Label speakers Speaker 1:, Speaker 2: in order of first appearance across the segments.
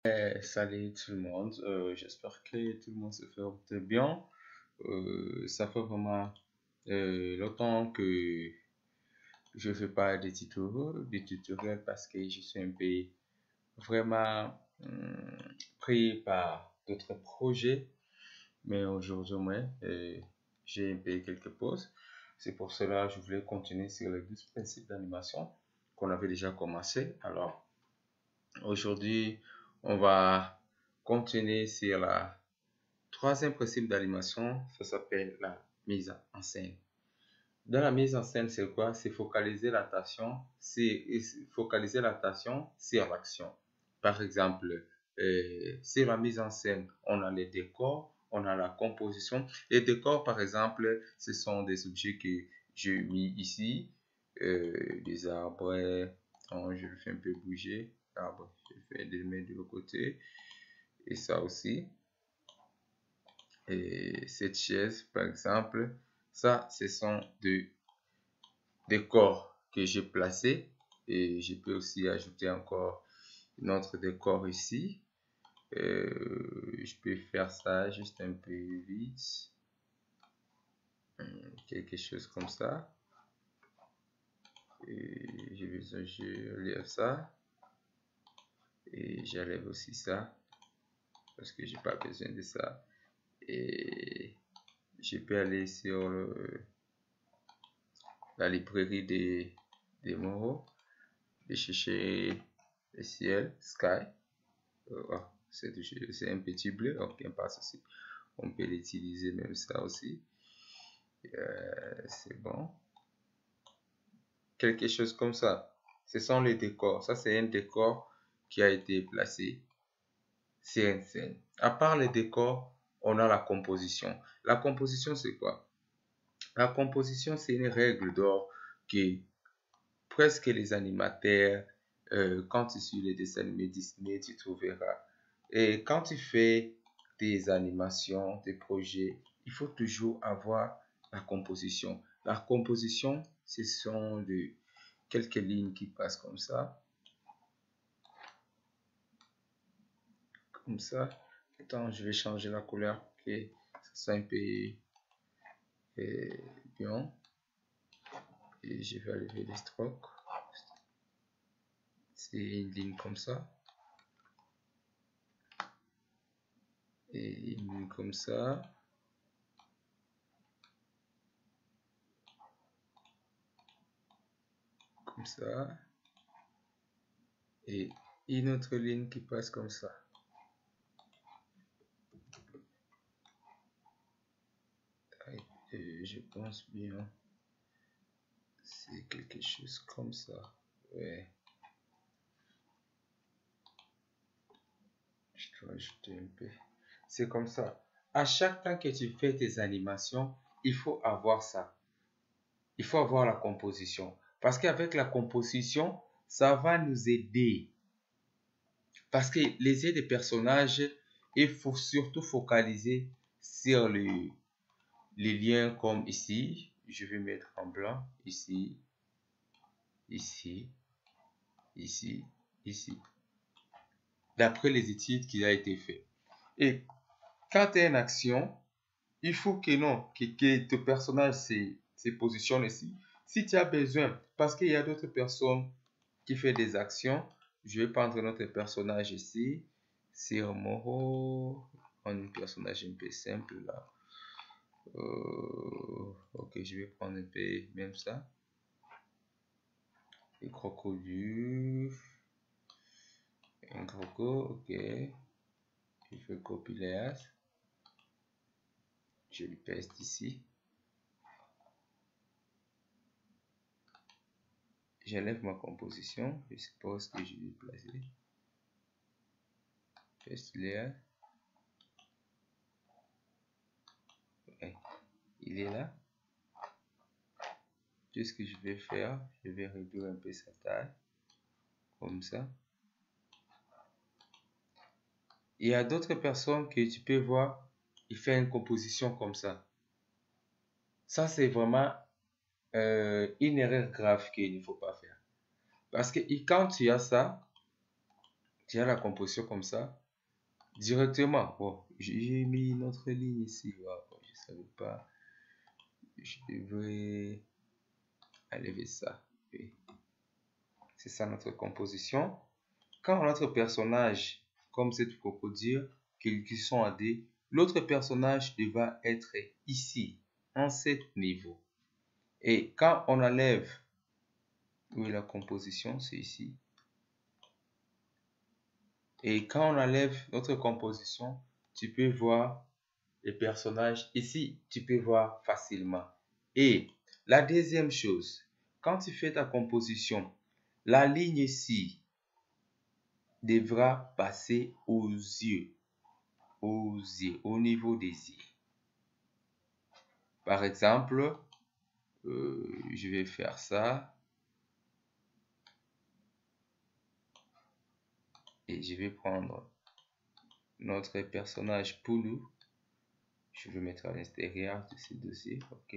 Speaker 1: Salut tout le monde, j'espère que tout le monde se porte bien. Ça fait vraiment longtemps que je ne fais pas de tutoriels parce que je suis un peu vraiment pris par d'autres projets. Mais aujourd'hui, moi, j'ai un peu quelques pauses. C'est pour cela que je voulais continuer sur les 12 principes d'animation qu'on avait déjà commencé. Alors, aujourd'hui, on va continuer sur la troisième principe d'animation. Ça s'appelle la mise en scène. Dans la mise en scène, c'est quoi? C'est focaliser l'attention sur l'action. Par exemple, sur la mise en scène, on a les décors, on a la composition. Les décors, par exemple, ce sont des objets que j'ai mis ici, des arbres. Oh, je le fais un peu bouger. L'arbre, je fais des mains de l'autre côté. Et ça aussi. Et cette chaise, par exemple, ça, ce sont des décors que j'ai placés. Et je peux aussi ajouter encore un autre décor ici. Je peux faire ça juste un peu vite. Quelque chose comme ça. Et je lève ça. Et j'enlève aussi ça. Parce que j'ai pas besoin de ça. Et je peux aller sur la librairie des mots et chercher le ciel, sky. C'est un petit bleu, ok, pas ceci. On peut l'utiliser même ça aussi. C'est bon. Quelque chose comme ça. Ce sont les décors. Ça, c'est un décor qui a été placé sur une scène. À part les décors, on a la composition. La composition, c'est quoi? La composition, c'est une règle d'or que presque les animateurs, quand tu suis les dessins animés Disney, tu trouveras. Et quand tu fais des animations, des projets, il faut toujours avoir la composition. La composition, ce sont quelques lignes qui passent comme ça. Comme ça. Attends, je vais changer la couleur pour que ça soit un peu bien. Et je vais enlever les strokes. C'est une ligne comme ça. Et une ligne comme ça. Comme ça. Et une autre ligne qui passe comme ça. Et je pense bien. C'est quelque chose comme ça. Ouais. Je dois ajouter un peu. C'est comme ça. À chaque temps que tu fais tes animations, il faut avoir ça. Il faut avoir la composition. Parce qu'avec la composition, ça va nous aider. Parce que les yeux des personnages, il faut surtout focaliser sur les liens comme ici. Je vais mettre en blanc. Ici, ici, ici, ici. D'après les études qui a été fait. Et quand tu as une action, il faut que non, que ton personnage se positionne ici. Si tu as besoin, parce qu'il y a d'autres personnes qui font des actions, je vais prendre notre personnage ici. C'est Moro. On a un personnage un peu simple là. Ok, je vais prendre un peu même ça. Les crocodiles. Un croco, ok. Je fais copier. Je le paste ici. J'enlève ma composition. Je suppose que je vais placer. Paste layer. Ouais, il est là. Tout ce que je vais faire, je vais réduire un peu sa taille. Comme ça. Il y a d'autres personnes que tu peux voir, il fait une composition comme ça. Ça, c'est vraiment une erreur grave qu'il ne faut pas faire. Parce que quand tu as ça, Déjà la composition comme ça, directement. Bon, j'ai mis notre ligne ici. Wow, je savais pas. Je devrais enlever ça. Oui. C'est ça notre composition. Quand notre personnage, comme cette crocodile, qui sont à D, l'autre personnage devra être ici, en cet niveau. Et quand on enlève, oui, la composition, c'est ici. Et quand on enlève notre composition, tu peux voir les personnages ici. Tu peux voir facilement. Et la deuxième chose, quand tu fais ta composition, la ligne ici devra passer aux yeux, au niveau des yeux. Par exemple, je vais faire ça. Et je vais prendre notre personnage Poulou. Je vais mettre à l'intérieur de ce dossier. OK.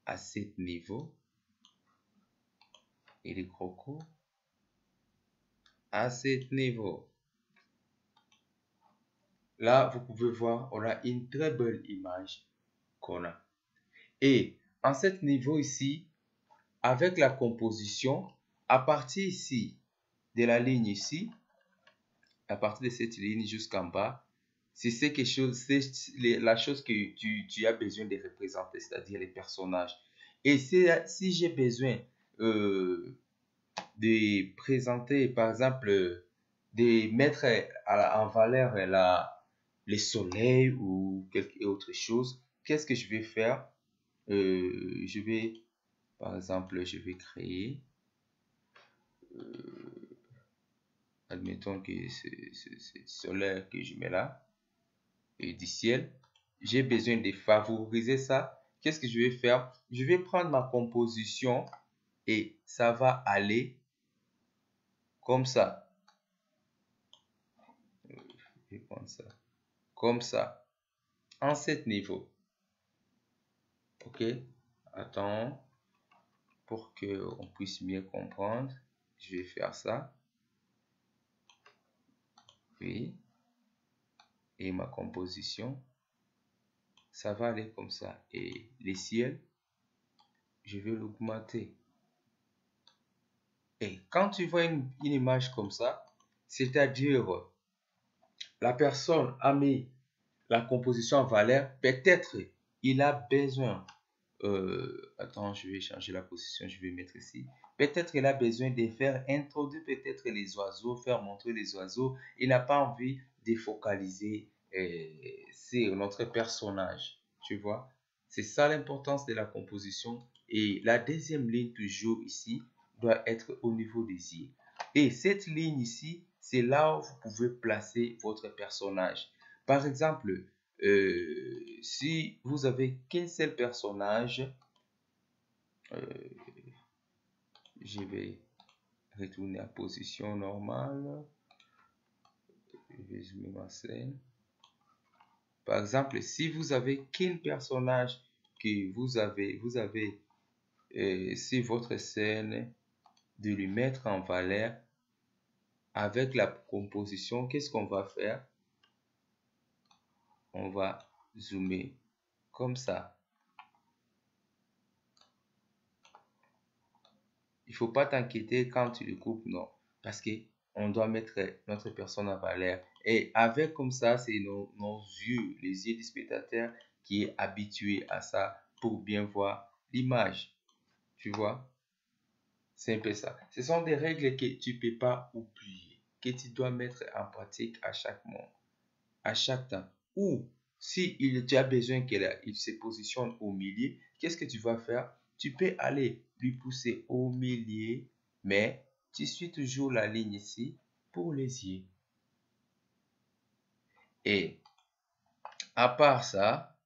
Speaker 1: À ce niveau. Et les crocos. À ce niveau. Là, vous pouvez voir, on a une très belle image qu'on a. Et en ce niveau ici, avec la composition, à partir ici, de la ligne ici, à partir de cette ligne jusqu'en bas, c'est quelque chose, c'est la chose que tu as besoin de représenter, c'est-à-dire les personnages. Et si j'ai besoin de présenter, par exemple, de mettre en valeur les soleils ou quelque autre chose, qu'est-ce que je vais faire? Je vais, par exemple, je vais créer, admettons que c'est soleil que je mets là, et du ciel. J'ai besoin de favoriser ça. Qu'est-ce que je vais faire? Je vais prendre ma composition et ça va aller comme ça. Je vais prendre ça. Comme ça. En cet niveau. OK? Attends. Pour qu'on puisse mieux comprendre. Je vais faire ça. Oui. Et ma composition. Ça va aller comme ça. Et les ciels, je vais l'augmenter. Et quand tu vois une image comme ça, c'est-à-dire la personne a mis la composition en valeur, peut-être il a besoin, attends, je vais changer la position, je vais mettre ici, peut-être il a besoin de faire introduire peut-être les oiseaux, faire montrer les oiseaux, il n'a pas envie de focaliser sur notre personnage, tu vois, c'est ça l'importance de la composition. Et la deuxième ligne toujours ici doit être au niveau des yeux. Et cette ligne ici, c'est là où vous pouvez placer votre personnage. Par exemple, si vous avez qu'un seul personnage, je vais retourner à position normale. Je vais zoomer ma scène. Par exemple, si vous avez qu'un personnage que vous avez sur votre scène, de lui mettre en valeur avec la composition, qu'est-ce qu'on va faire? On va zoomer comme ça. Il ne faut pas t'inquiéter quand tu le coupes, non. Parce qu'on doit mettre notre personne en valeur. Et avec comme ça, c'est nos yeux, les yeux du spectateur qui est habitué à ça pour bien voir l'image. Tu vois? C'est un peu ça. Ce sont des règles que tu ne peux pas oublier, que tu dois mettre en pratique à chaque moment, à chaque temps. Ou si tu as besoin qu'il se positionne au milieu, qu'est-ce que tu vas faire? Tu peux aller lui pousser au milieu, mais tu suis toujours la ligne ici pour les yeux. Et à part ça,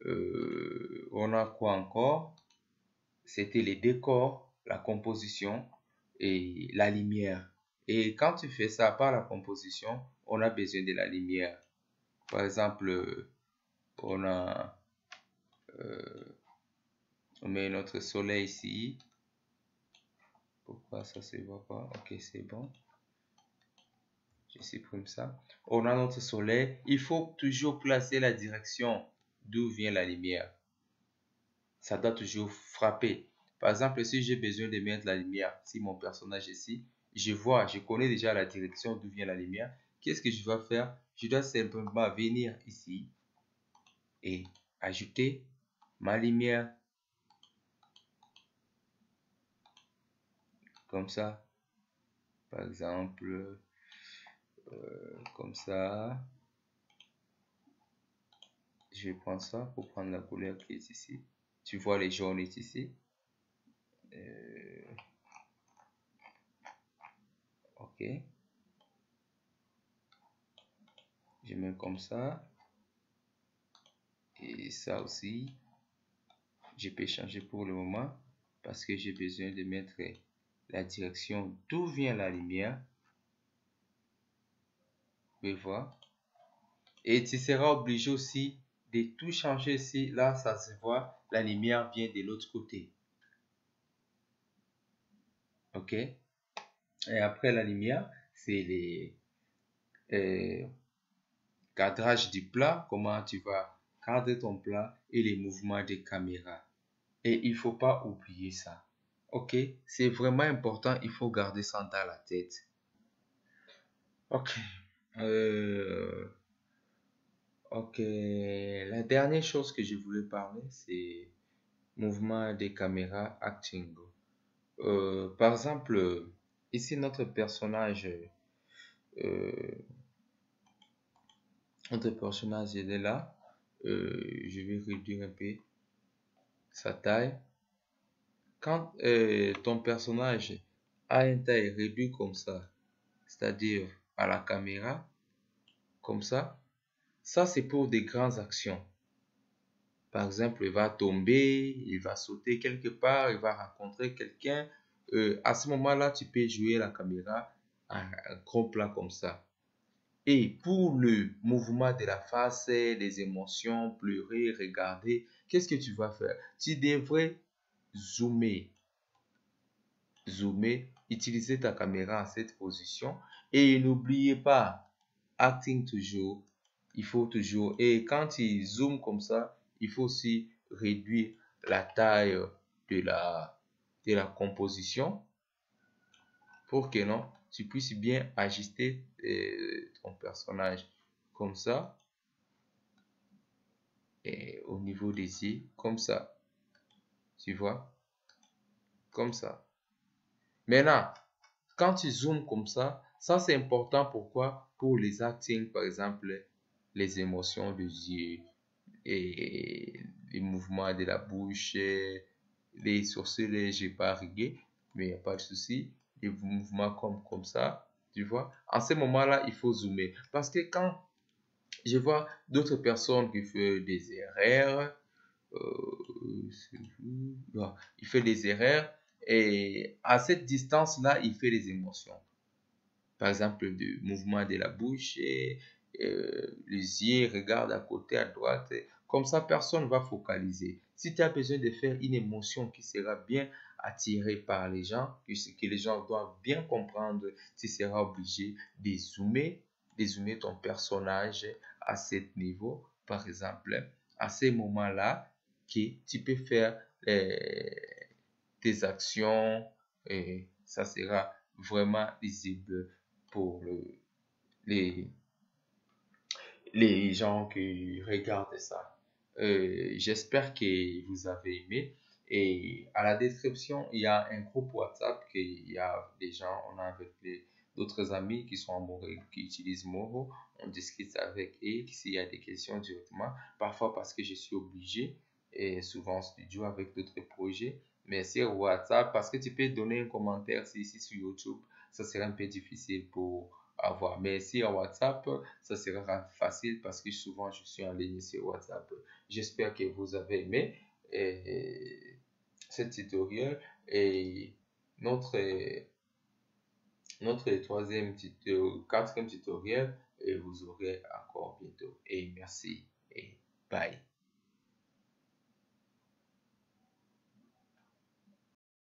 Speaker 1: on a quoi encore? C'était les décors, la composition et la lumière. Et quand tu fais ça par la composition, on a besoin de la lumière. Par exemple, on met notre soleil ici. Pourquoi ça se voit pas? Ok, c'est bon. Je supprime ça. On a notre soleil. Il faut toujours placer la direction d'où vient la lumière. Ça doit toujours frapper. Par exemple, si j'ai besoin de mettre la lumière, si mon personnage est ici, je connais déjà la direction d'où vient la lumière. Qu'est-ce que je dois faire? Je dois simplement venir ici et ajouter ma lumière. Comme ça. Par exemple, comme ça. Je vais prendre ça pour prendre la couleur qui est ici. Tu vois, les jaunes est ici. Ok. Je mets comme ça. Et ça aussi, je peux changer pour le moment parce que j'ai besoin de mettre la direction d'où vient la lumière. Vous pouvez voir. Et tu seras obligé aussi de tout changer ici. Là, ça se voit, la lumière vient de l'autre côté. Ok. Et après la lumière, c'est les cadrage du plat, comment tu vas cadrer ton plat et les mouvements des caméras. Et il faut pas oublier ça. Ok, c'est vraiment important, il faut garder ça dans la tête. Ok. Euh, ok, la dernière chose que je voulais parler, c'est mouvement des caméras acting. Par exemple, ici notre personnage, euh, il est là. Je vais réduire un peu sa taille. Quand ton personnage a une taille réduite comme ça, c'est-à-dire à la caméra, comme ça c'est pour des grandes actions. Par exemple, il va tomber, il va sauter quelque part, il va rencontrer quelqu'un. À ce moment-là, tu peux jouer la caméra à un gros plan comme ça. Et pour le mouvement de la face, les émotions, pleurer, regarder, qu'est-ce que tu vas faire? Tu devrais zoomer. Utilisez ta caméra en cette position et n'oubliez pas, acting toujours, il faut toujours, et quand tu zoomes comme ça, il faut aussi réduire la taille de la composition pour que non, tu puisses bien ajuster ton personnage comme ça et au niveau des yeux, comme ça, tu vois, comme ça. Maintenant, quand tu zoomes comme ça c'est important. Pourquoi? Pour les acting, par exemple, les émotions des yeux et les mouvements de la bouche, les sourcils, j'ai pas rigué, mais il n'y a pas de souci. Les mouvements comme ça, tu vois. En ce moment-là, il faut zoomer. Parce que quand je vois d'autres personnes qui font des erreurs, il fait des erreurs et à cette distance-là, il fait des émotions. Par exemple, le mouvement de la bouche et les yeux regardent à côté, à droite. Comme ça, personne ne va focaliser. Si tu as besoin de faire une émotion qui sera bien attirée par les gens, que les gens doivent bien comprendre, tu seras obligé de zoomer ton personnage à ce niveau. Par exemple, à ces moments-là, que tu peux faire tes actions et ça sera vraiment visible pour les, les gens qui regardent ça. J'espère que vous avez aimé. Et à la description, il y a un groupe WhatsApp qu'il y a des gens, on a avec d'autres amis qui sont amoureux, qui utilisent Moro. On discute avec eux s'il y a des questions directement. Parfois parce que je suis obligé, et souvent en studio avec d'autres projets. Mais sur WhatsApp, parce que tu peux donner un commentaire ici sur YouTube, ça serait un peu difficile pour avoir. Mais si en WhatsApp, ça sera facile parce que souvent je suis en ligne sur WhatsApp. J'espère que vous avez aimé ce tutoriel et notre, notre quatrième tutoriel et vous aurez encore bientôt. Et merci et bye.